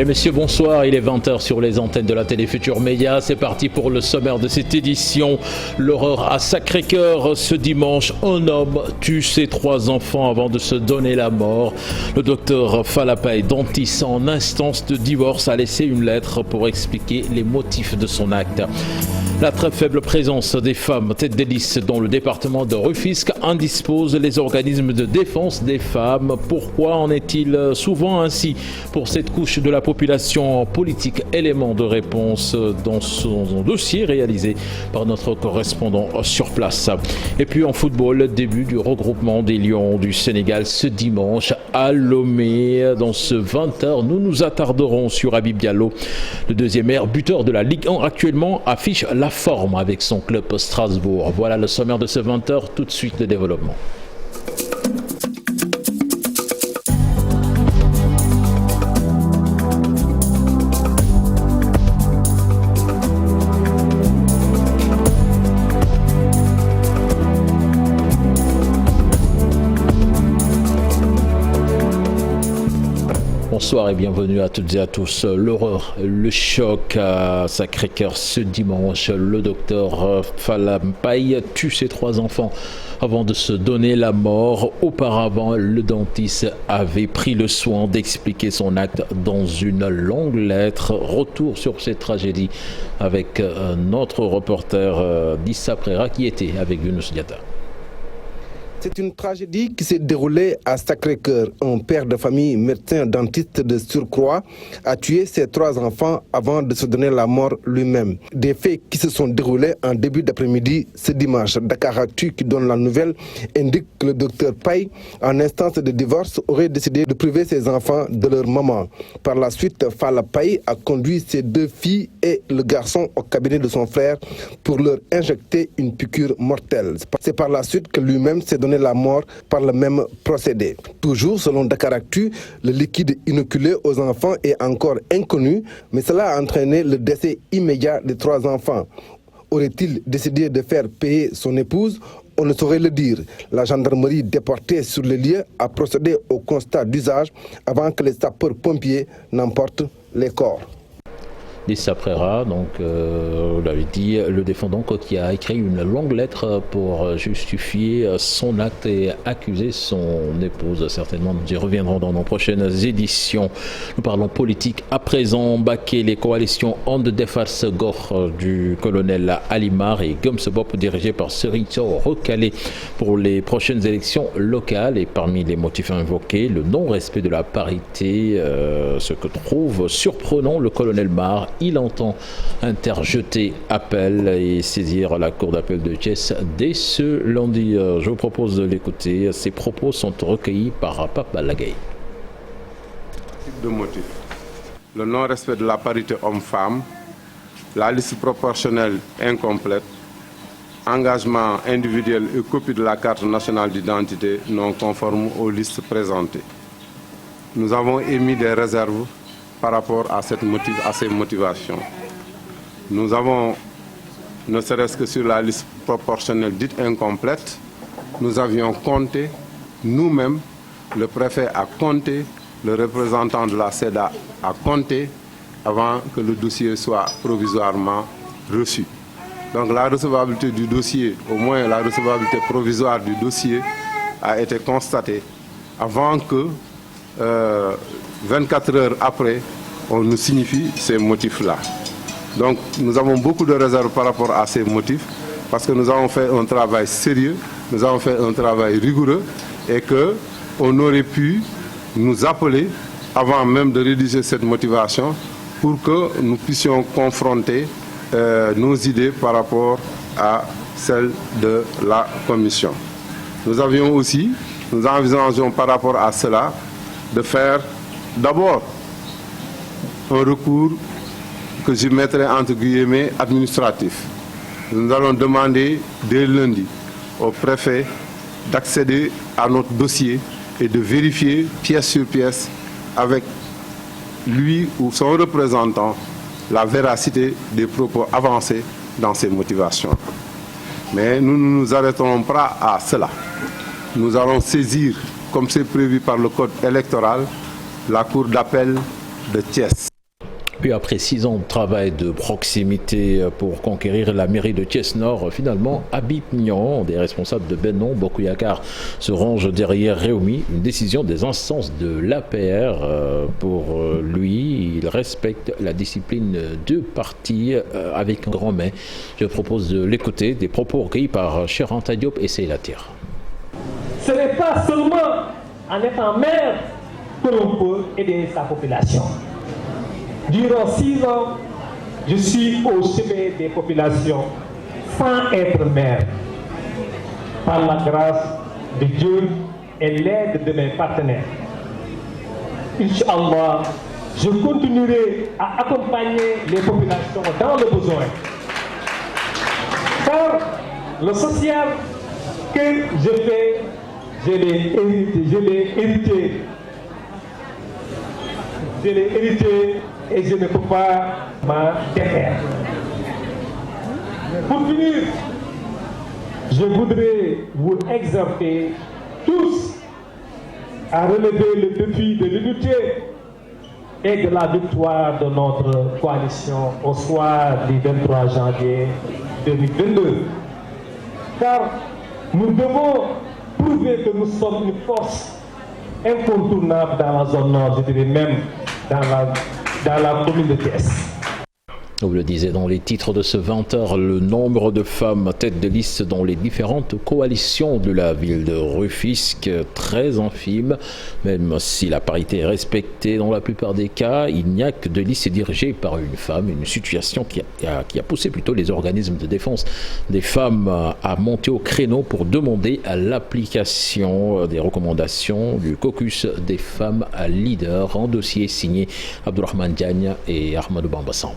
Mesdames et messieurs, bonsoir. Il est 20h sur les antennes de la télé Futur Média. C'est parti pour le sommaire de cette édition. L'horreur à Sacré-Cœur. Ce dimanche, un homme tue ses 3 enfants avant de se donner la mort. Le docteur Falapay, dentiste en instance de divorce, a laissé une lettre pour expliquer les motifs de son acte. La très faible présence des femmes tête de liste dans le département de Rufisque indispose les organismes de défense des femmes. Pourquoi en est-il souvent ainsi pour cette couche de la population politique? Élément de réponse dans son dossier réalisé par notre correspondant sur place. Et puis en football, début du regroupement des Lions du Sénégal ce dimanche à Lomé. Dans ce 20h, nous nous attarderons sur Habib Diallo, le deuxième meilleur buteur de la Ligue 1 actuellement, affiche la forme avec son club Strasbourg. Voilà le sommaire de ce 20h, tout de suite le développement. Bonsoir et bienvenue à toutes et à tous. L'horreur, le choc à Sacré-Cœur ce dimanche. Le docteur Falapay tue ses 3 enfants avant de se donner la mort. Auparavant, le dentiste avait pris le soin d'expliquer son acte dans une longue lettre. Retour sur cette tragédie avec notre reporter Dissa Prera qui était avec Younous Diatta. C'est une tragédie qui s'est déroulée à Sacré-Cœur. Un père de famille, médecin dentiste de surcroît, a tué ses 3 enfants avant de se donner la mort lui-même. Des faits qui se sont déroulés en début d'après-midi ce dimanche. Dakaractu, qui donne la nouvelle, indique que le docteur Paye, en instance de divorce, aurait décidé de priver ses enfants de leur maman. Par la suite, Falapay a conduit ses 2 filles et le garçon au cabinet de son frère pour leur injecter une piqûre mortelle. C'est par la suite que lui-même s'est donné la mort par le même procédé. Toujours selon Dakaractu, le liquide inoculé aux enfants est encore inconnu, mais cela a entraîné le décès immédiat des 3 enfants. Aurait-il décidé de faire payer son épouse? On ne saurait le dire. La gendarmerie déportée sur le lieu a procédé au constat d'usage avant que les sapeurs-pompiers n'emportent les corps. Dissa Prera, donc vous l'avez dit, le défendant qui a écrit une longue lettre pour justifier son acte et accuser son épouse. Certainement, nous y reviendrons dans nos prochaines éditions. Nous parlons politique à présent. Baké, les coalitions Onde Defar Gor du colonel Alimar et Gumsebop dirigées par Serigne Thiaw recalés pour les prochaines élections locales. Et parmi les motifs invoqués, le non-respect de la parité, ce que trouve surprenant le colonel Mar. Il entend interjeter appel et saisir la cour d'appel de Thiès dès ce lundi. Je vous propose de l'écouter. Ces propos sont recueillis par Papa Lagay. De motifs. Le non-respect de la parité homme-femme, la liste proportionnelle incomplète, engagement individuel et copie de la carte nationale d'identité non conforme aux listes présentées. Nous avons émis des réserves par rapport à ces motivations. Nous avons, ne serait-ce que sur la liste proportionnelle dite incomplète, nous avions compté, nous-mêmes, le préfet a compté, le représentant de la SEDA a compté avant que le dossier soit provisoirement reçu. Donc la recevabilité du dossier, au moins la recevabilité provisoire du dossier, a été constatée avant que 24 heures après, on nous signifie ces motifs-là. Donc nous avons beaucoup de réserves par rapport à ces motifs parce que nous avons fait un travail sérieux, nous avons fait un travail rigoureux et qu'on aurait pu nous appeler avant même de rédiger cette motivation pour que nous puissions confronter nos idées par rapport à celles de la commission. Nous envisageons par rapport à cela de faire d'abord un recours que je mettrai entre guillemets administratif. Nous allons demander dès lundi au préfet d'accéder à notre dossier et de vérifier pièce sur pièce avec lui ou son représentant la véracité des propos avancés dans ces motivations. Mais nous ne nous arrêterons pas à cela. Nous allons saisir, comme c'est prévu par le code électoral, la cour d'appel de Thiès. Puis après 6 ans de travail de proximité pour conquérir la mairie de Thiès-Nord, finalement, Habib Niang, des responsables de Benno Bokk Yakaar, se range derrière Rewmi, une décision des instances de l'APR. Pour lui, il respecte la discipline de parti avec un grand mais. Je propose de l'écouter, des propos recueillis par Cheikh Anta Diop et Seyla Tir. Ce n'est pas seulement en étant maire que l'on peut aider sa population. Durant 6 ans, je suis au chevet des populations sans être maire. Par la grâce de Dieu et l'aide de mes partenaires. Inch'Allah, je continuerai à accompagner les populations dans le besoin. Car le social que je fais, je l'ai hérité et je ne peux pas m'en défaire. Pour finir, je voudrais vous exhorter tous à relever le défi de l'unité et de la victoire de notre coalition au soir du 23 janvier 2022. Car nous devons prouver que nous sommes une force incontournable dans la zone nord, je dirais même dans la commune de Thiès. Vous le disiez dans les titres de ce 20h, le nombre de femmes tête de liste dans les différentes coalitions de la ville de Rufisque, très infime. Même si la parité est respectée dans la plupart des cas, il n'y a que de listes dirigées par une femme. Une situation qui a poussé plutôt les organismes de défense des femmes à monter au créneau pour demander à l'application des recommandations du caucus des femmes leaders en dossier signé Abdourahmane Diagne et Ahmadou Bamba Samb.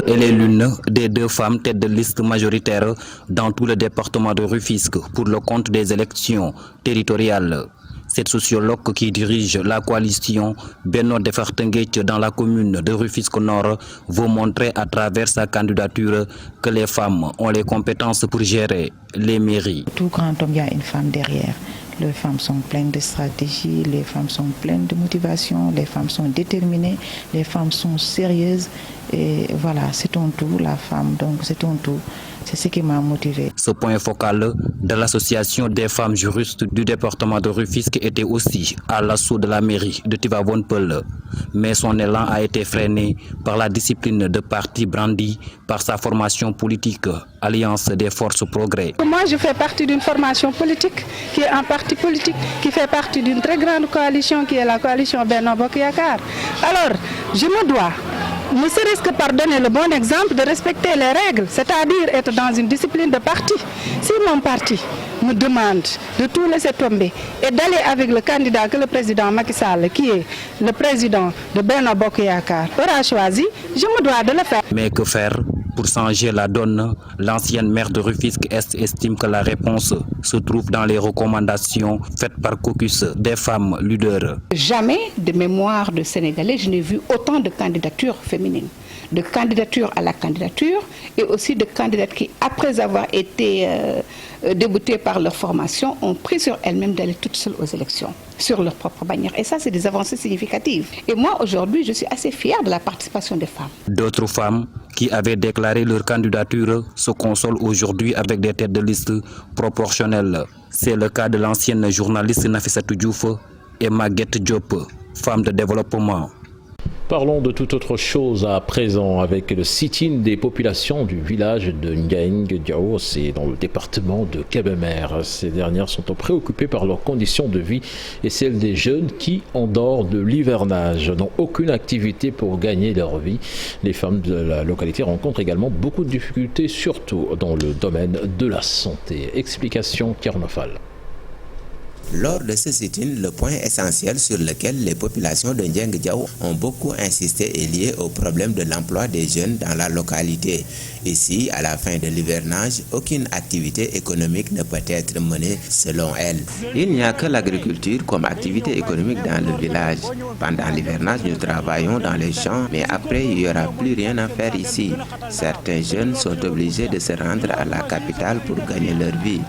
Elle est l'une des 2 femmes tête de liste majoritaire dans tout le département de Rufisque pour le compte des élections territoriales. Cette sociologue qui dirige la coalition Benno Defar Teungueth dans la commune de Rufisque Nord veut montrer à travers sa candidature que les femmes ont les compétences pour gérer les mairies. Tout grand homme, il y a une femme derrière. Les femmes sont pleines de stratégie, les femmes sont pleines de motivation, les femmes sont déterminées, les femmes sont sérieuses. Et voilà, c'est ton tout, la femme, donc c'est ton tout. C'est ce qui m'a motivée. Ce point focal de l'association des femmes juristes du département de Rufisque était aussi à l'assaut de la mairie de Tivaouane Peulh. Mais son élan a été freiné par la discipline de parti brandie par sa formation politique, Alliance des Forces Progrès. Moi, je fais partie d'une formation politique, qui est un parti politique, qui fait partie d'une très grande coalition, qui est la coalition Benno Bokk Yakaar. Alors, je me dois, ne serait-ce que par donner le bon exemple, de respecter les règles, c'est-à-dire être dans une discipline de parti. Si mon parti me demande de tout laisser tomber et d'aller avec le candidat que le président Macky Sall, qui est le président de Benno Bokk Yakaar, aura choisi, je me dois de le faire. Mais que faire pour changer la donne? L'ancienne maire de Rufisque Est estime que la réponse se trouve dans les recommandations faites par caucus des femmes leaders. Jamais de mémoire de Sénégalais, je n'ai vu autant de candidatures féminines, de candidatures à la candidature et aussi de candidates qui, après avoir été déboutées par leur formation, ont pris sur elles-mêmes d'aller toutes seules aux élections, sur leur propre bannière. Et ça, c'est des avancées significatives. Et moi, aujourd'hui, je suis assez fière de la participation des femmes. D'autres femmes qui avaient déclaré leur candidature se consolent aujourd'hui avec des têtes de liste proportionnelles. C'est le cas de l'ancienne journaliste Nafissatou Diouf et Maguette Diop, femme de développement. Parlons de toute autre chose à présent avec le sit-in des populations du village de Ndiaye Diao, c'est dans le département de Kébémer. Ces dernières sont préoccupées par leurs conditions de vie et celles des jeunes qui, en dehors de l'hivernage, n'ont aucune activité pour gagner leur vie. Les femmes de la localité rencontrent également beaucoup de difficultés, surtout dans le domaine de la santé. Explication Kernofal. Lors de ce sit-in, le point essentiel sur lequel les populations de Ndiaye Diao ont beaucoup insisté est lié au problème de l'emploi des jeunes dans la localité. Ici, à la fin de l'hivernage, aucune activité économique ne peut être menée selon elles. Il n'y a que l'agriculture comme activité économique dans le village. Pendant l'hivernage, nous travaillons dans les champs, mais après, il n'y aura plus rien à faire ici. Certains jeunes sont obligés de se rendre à la capitale pour gagner leur vie.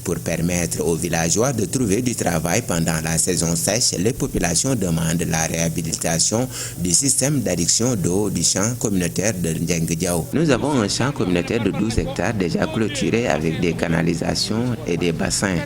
Pour permettre aux villageois de trouver du travail pendant la saison sèche, les populations demandent la réhabilitation du système d'adduction d'eau du champ communautaire de Ndiengue-Diao. Nous avons un champ communautaire de 12 hectares déjà clôturé avec des canalisations et des bassins.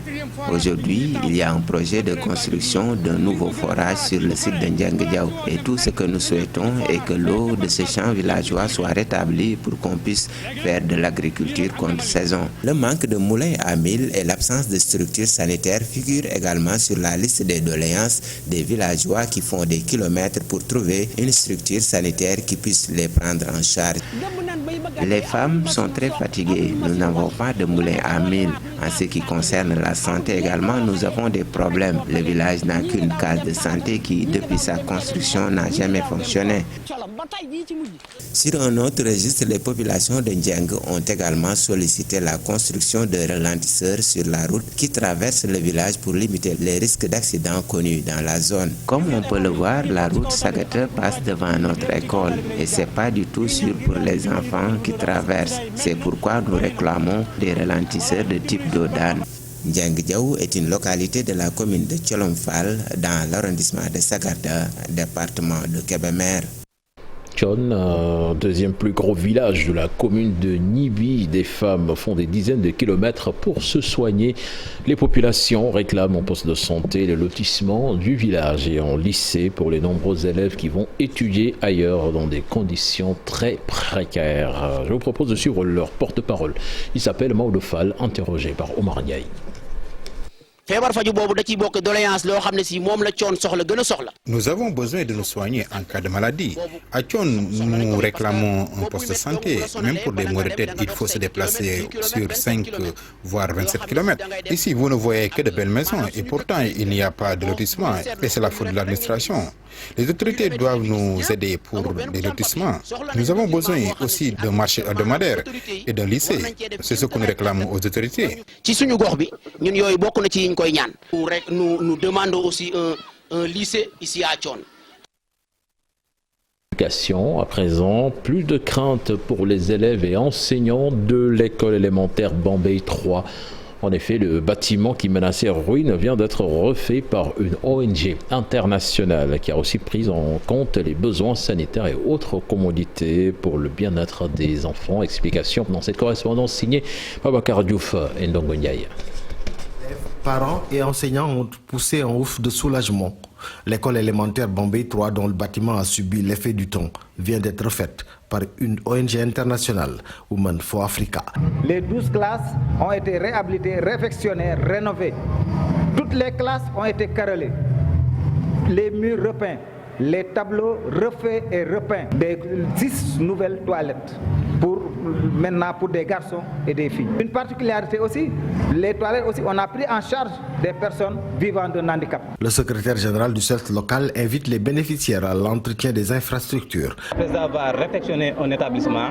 Aujourd'hui, il y a un projet de construction d'un nouveau forage sur le site de Ndiengue-Diao. Et tout ce que nous souhaitons est que l'eau de ce champ villageois soit rétablie pour qu'on puisse faire de l'agriculture contre saison. Le manque de moulins à mil et l'absence de structures sanitaires figurent également sur la liste des doléances des villageois qui font des kilomètres pour trouver une structure sanitaire qui puisse les prendre en charge. Les femmes sont très fatiguées. Nous n'avons pas de moulins à mil. En ce qui concerne la santé également, nous avons des problèmes. Le village n'a qu'une case de santé qui, depuis sa construction, n'a jamais fonctionné. Sur un autre registre, les populations de Ndiengue ont également sollicité la construction de ralentisseurs sur la route qui traverse le village pour limiter les risques d'accidents connus dans la zone. Comme on peut le voir, la route Sagata passe devant notre école et c'est pas du tout sûr pour les enfants qui traversent. C'est pourquoi nous réclamons des ralentisseurs de type Dodane. Ndiengue-Diao est une localité de la commune de Tcholomfal dans l'arrondissement de Sagarda, département de Kébémer. Tchon, deuxième plus gros village de la commune de Nibi. Des femmes font des dizaines de kilomètres pour se soigner. Les populations réclament un poste de santé, le lotissement du village et en lycée pour les nombreux élèves qui vont étudier ailleurs dans des conditions très précaires. Je vous propose de suivre leur porte-parole. Il s'appelle Maodo Fall, interrogé par Omar Ndiaye. Nous avons besoin de nous soigner en cas de maladie. À Tchon, nous réclamons un poste de santé. Même pour des maux de tête, il faut se déplacer sur 5 voire 27 km. Ici, vous ne voyez que de belles maisons et pourtant, il n'y a pas de lotissement. Et c'est la faute de l'administration. Les autorités doivent nous aider pour les lotissements. Nous avons besoin aussi d'un marché hebdomadaire et d'un lycée. C'est ce que nous réclamons aux autorités. Nous demandons aussi un lycée ici à Tchon. À présent, plus de crainte pour les élèves et enseignants de l'école élémentaire Bambey 3. En effet, le bâtiment qui menaçait ruine vient d'être refait par une ONG internationale qui a aussi pris en compte les besoins sanitaires et autres commodités pour le bien-être des enfants. Explication dans cette correspondance signée Babacar Diouf et Ndongo Ndiaye. Parents et enseignants ont poussé un ouf de soulagement. L'école élémentaire Bambey 3, dont le bâtiment a subi l'effet du temps, vient d'être faite par une ONG internationale, Women for Africa. Les 12 classes ont été réhabilitées, réfectionnées, rénovées. Toutes les classes ont été carrelées. Les murs repeints, les tableaux refaits et repeints. 6 nouvelles toilettes. Maintenant pour des garçons et des filles. Une particularité aussi, les toilettes aussi, on a pris en charge des personnes vivant d'un handicap. Le secrétaire général du CELT local invite les bénéficiaires à l'entretien des infrastructures. Après avoir réfectionné un établissement,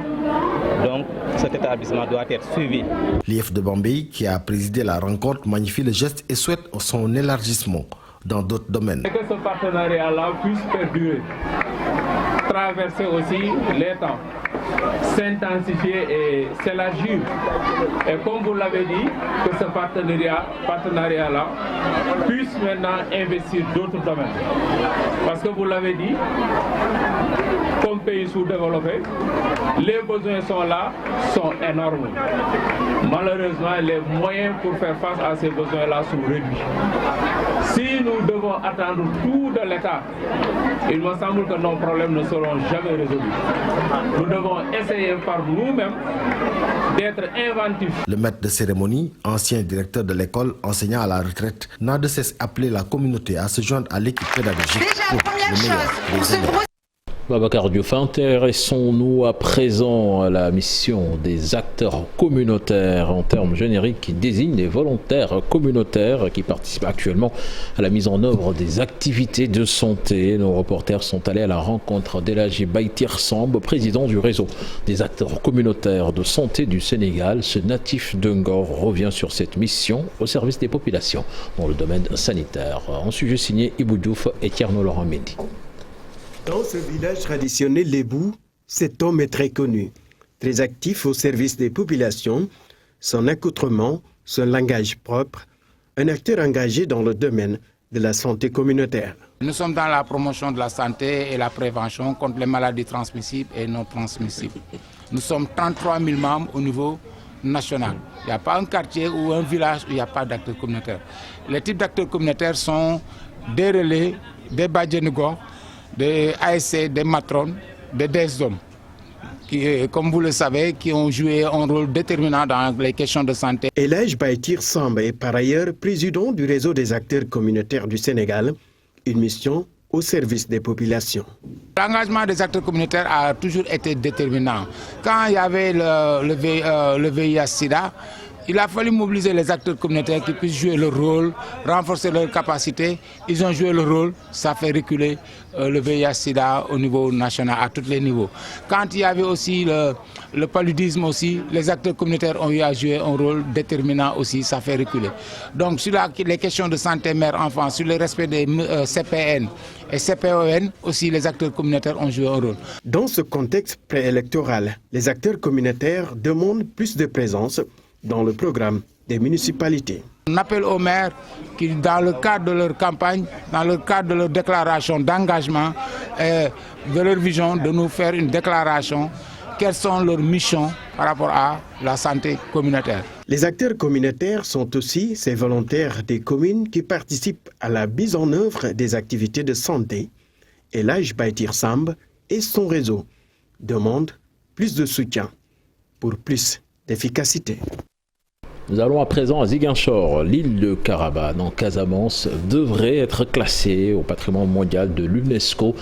donc cet établissement doit être suivi. L'IF de Bambey, qui a présidé la rencontre, magnifie le geste et souhaite son élargissement dans d'autres domaines. Et que ce partenariat-là puisse perdurer, traverser aussi les temps, s'intensifier et s'élargir. Et comme vous l'avez dit, que ce partenariat-là puisse maintenant investir d'autres domaines. Parce que vous l'avez dit, comme pays sous-développé, les besoins sont là, sont énormes. Malheureusement, les moyens pour faire face à ces besoins-là sont réduits. Si nous devons attendre tout de l'État, il me semble que nos problèmes ne seront jamais résolus. Nous devons essayer par nous-mêmes d'être inventifs. Le maître de cérémonie, ancien directeur de l'école, enseignant à la retraite, n'a de cesse appelé la communauté à se joindre à l'équipe pédagogique pour le meilleur des élèves. Babacar Diouf, intéressons-nous à présent à la mission des acteurs communautaires en termes génériques qui désignent les volontaires communautaires qui participent actuellement à la mise en œuvre des activités de santé. Nos reporters sont allés à la rencontre d'Elhaji Baitir Samb, président du réseau des acteurs communautaires de santé du Sénégal. Ce natif de Ngor revient sur cette mission au service des populations dans le domaine sanitaire. Un sujet signé Ibou Diouf et Tierno Laurent Mendy. Dans ce village traditionnel Lébou, cet homme est très connu. Très actif au service des populations, son accoutrement, son langage propre, un acteur engagé dans le domaine de la santé communautaire. Nous sommes dans la promotion de la santé et la prévention contre les maladies transmissibles et non transmissibles. Nous sommes 33 000 membres au niveau national. Il n'y a pas un quartier ou un village où il n'y a pas d'acteurs communautaires. Les types d'acteurs communautaires sont des relais, des badjenugor, des ASC, des matrones, des hommes, qui, comme vous le savez, qui ont joué un rôle déterminant dans les questions de santé. Elhadji Baytir Samb est par ailleurs président du réseau des acteurs communautaires du Sénégal, une mission au service des populations. L'engagement des acteurs communautaires a toujours été déterminant. Quand il y avait le VIH-Sida, il a fallu mobiliser les acteurs communautaires qui puissent jouer leur rôle, renforcer leurs capacités. Ils ont joué leur rôle, ça fait reculer le VIH-Sida au niveau national, à tous les niveaux. Quand il y avait aussi le paludisme aussi, les acteurs communautaires ont eu à jouer un rôle déterminant aussi, ça fait reculer. Donc sur les questions de santé mère-enfant, sur le respect des CPN et CPON, aussi les acteurs communautaires ont joué un rôle. Dans ce contexte préélectoral, les acteurs communautaires demandent plus de présence dans le programme des municipalités. On appelle aux maires qui, dans le cadre de leur campagne, dans le cadre de leur déclaration d'engagement et de leur vision, de nous faire une déclaration, quelles sont leurs missions par rapport à la santé communautaire. Les acteurs communautaires sont aussi ces volontaires des communes qui participent à la mise en œuvre des activités de santé. Elhadji Baytir Samb et son réseau demandent plus de soutien pour plus d'efficacité. Nous allons à présent à Ziguinchor. L'île de Carabane en Casamance devrait être classée au patrimoine mondial de l'UNESCO.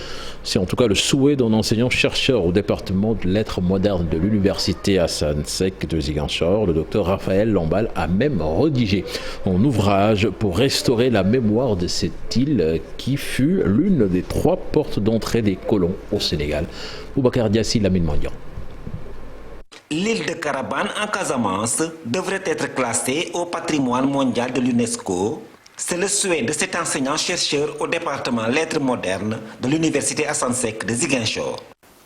C'est en tout cas le souhait d'un enseignant-chercheur au département de lettres modernes de l'université Assane Seck de Ziguinchor. Le docteur Raphaël Lambal a même rédigé un ouvrage pour restaurer la mémoire de cette île qui fut l'une des 3 portes d'entrée des colons au Sénégal. Boubacar Diassi, Lamine Mandian. L'île de Carabane en Casamance devrait être classée au patrimoine mondial de l'UNESCO. C'est le souhait de cet enseignant-chercheur au département lettres modernes de l'université Assane Seck de Ziguinchor.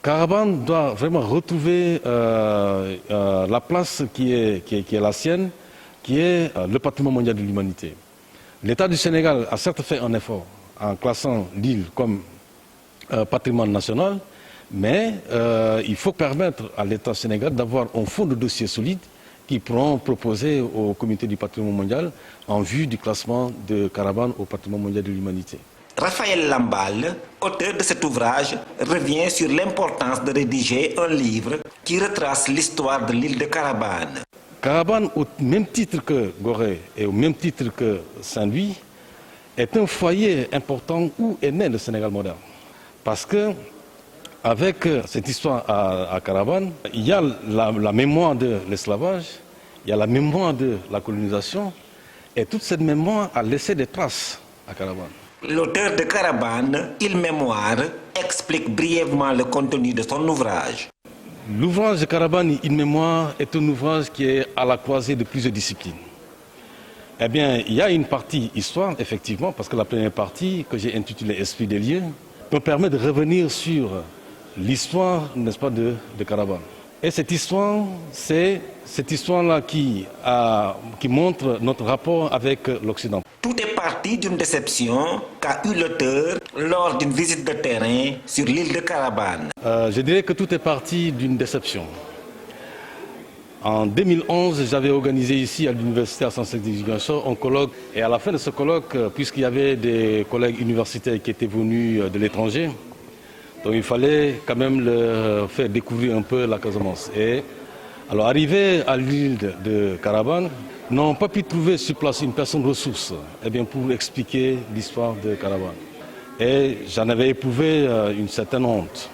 Carabane doit vraiment retrouver la place qui est la sienne, qui est le patrimoine mondial de l'humanité. L'État du Sénégal a certes fait un effort en classant l'île comme patrimoine national, mais il faut permettre à l'État sénégalais d'avoir un fonds de dossier solide qui pourront proposer au comité du patrimoine mondial en vue du classement de Carabane au patrimoine mondial de l'humanité. Raphaël Lambal, auteur de cet ouvrage, revient sur l'importance de rédiger un livre qui retrace l'histoire de l'île de Carabane. Carabane, au même titre que Gorée et au même titre que Saint-Louis, est un foyer important où est né le Sénégal moderne. Parce que avec cette histoire à Carabane, il y a la mémoire de l'esclavage, il y a la mémoire de la colonisation, et toute cette mémoire a laissé des traces à Carabane. L'auteur de Carabane, Il Mémoire, explique brièvement le contenu de son ouvrage. L'ouvrage de Carabane, Il Mémoire, est un ouvrage qui est à la croisée de plusieurs disciplines. Eh bien, il y a une partie histoire, effectivement, parce que la première partie, que j'ai intitulée Esprit des lieux, me permet de revenir sur l'histoire, n'est-ce pas, de Carabane. Et cette histoire, c'est cette histoire-là qui montre notre rapport avec l'Occident. Tout est parti d'une déception qu'a eu l'auteur lors d'une visite de terrain sur l'île de Carabane. Je dirais que tout est parti d'une déception. En 2011, j'avais organisé ici à l'université Assane Seck de Ziguinchor un colloque. Et à la fin de ce colloque, puisqu'il y avait des collègues universitaires qui étaient venus de l'étranger, donc il fallait quand même leur faire découvrir un peu la Casamance. Et alors arrivé à l'île de Carabane, n'ont pas pu trouver sur place une personne ressource pour expliquer l'histoire de Carabane. Et j'en avais éprouvé une certaine honte.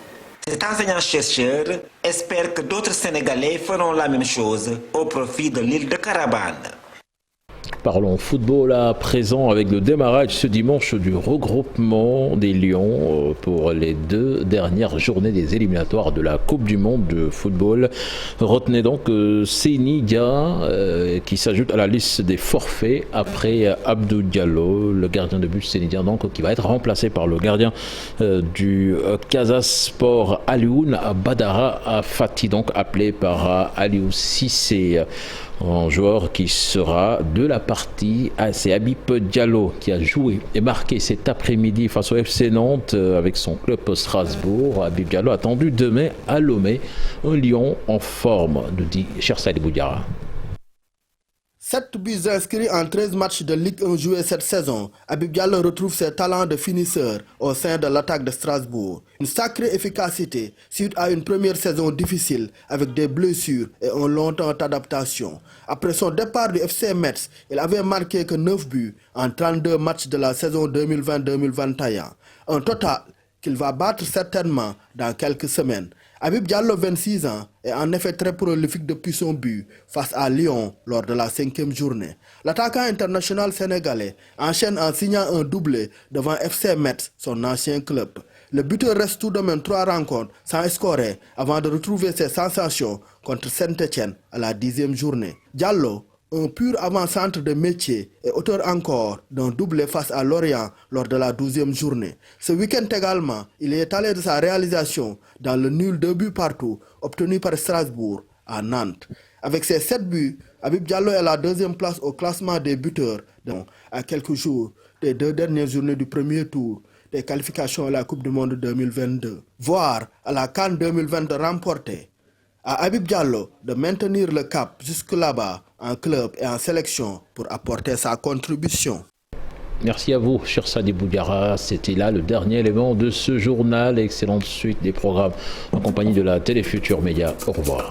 Cet enseignant-chercheur espère que d'autres Sénégalais feront la même chose au profit de l'île de Carabane. Parlons football à présent avec le démarrage ce dimanche du regroupement des Lions pour les 2 dernières journées des éliminatoires de la Coupe du Monde de football. Retenez donc Seyni Dia qui s'ajoute à la liste des forfaits après Abdou Diallo, le gardien de but Seyni Dia donc qui va être remplacé par le gardien du Casa Sport Alioune Badara Fati, donc appelé par Aliou Cissé. Un joueur qui sera de la partie, c'est Habib Diallo qui a joué et marqué cet après-midi face au FC Nantes avec son club Strasbourg. Habib Diallo attendu demain à Lomé, un lion en forme, nous dit Chersali Boudiara. 7 buts inscrits en 13 matchs de Ligue 1 joués cette saison. Habib Diallo retrouve ses talents de finisseur au sein de l'attaque de Strasbourg. Une sacrée efficacité suite à une première saison difficile avec des blessures et un long temps d'adaptation. Après son départ du FC Metz, il avait marqué que 9 buts en 32 matchs de la saison 2020-2021. Un total qu'il va battre certainement dans quelques semaines. Habib Diallo, 26 ans, est en effet très prolifique depuis son but face à Lyon lors de la 5e journée. L'attaquant international sénégalais enchaîne en signant un doublé devant FC Metz, son ancien club. Le buteur reste tout de même 3 rencontres sans scorer avant de retrouver ses sensations contre Saint-Etienne à la 10e journée. Diallo, un pur avant-centre de métier et auteur encore d'un doublé face à Lorient lors de la 12e journée. Ce week-end également, il est allé de sa réalisation dans le nul 2 buts partout obtenu par Strasbourg à Nantes. Avec ses 7 buts, Habib Diallo est à la 2e place au classement des buteurs à quelques jours des 2 dernières journées du premier tour des qualifications à la Coupe du Monde 2022. Voire à la CAN 2020 de remporter. À Habib Diallo de maintenir le cap jusque là-bas en club et en sélection pour apporter sa contribution. Merci à vous, Chersali Boudiara. C'était là le dernier élément de ce journal. Excellente suite des programmes en compagnie de la Télé Futur Média. Au revoir.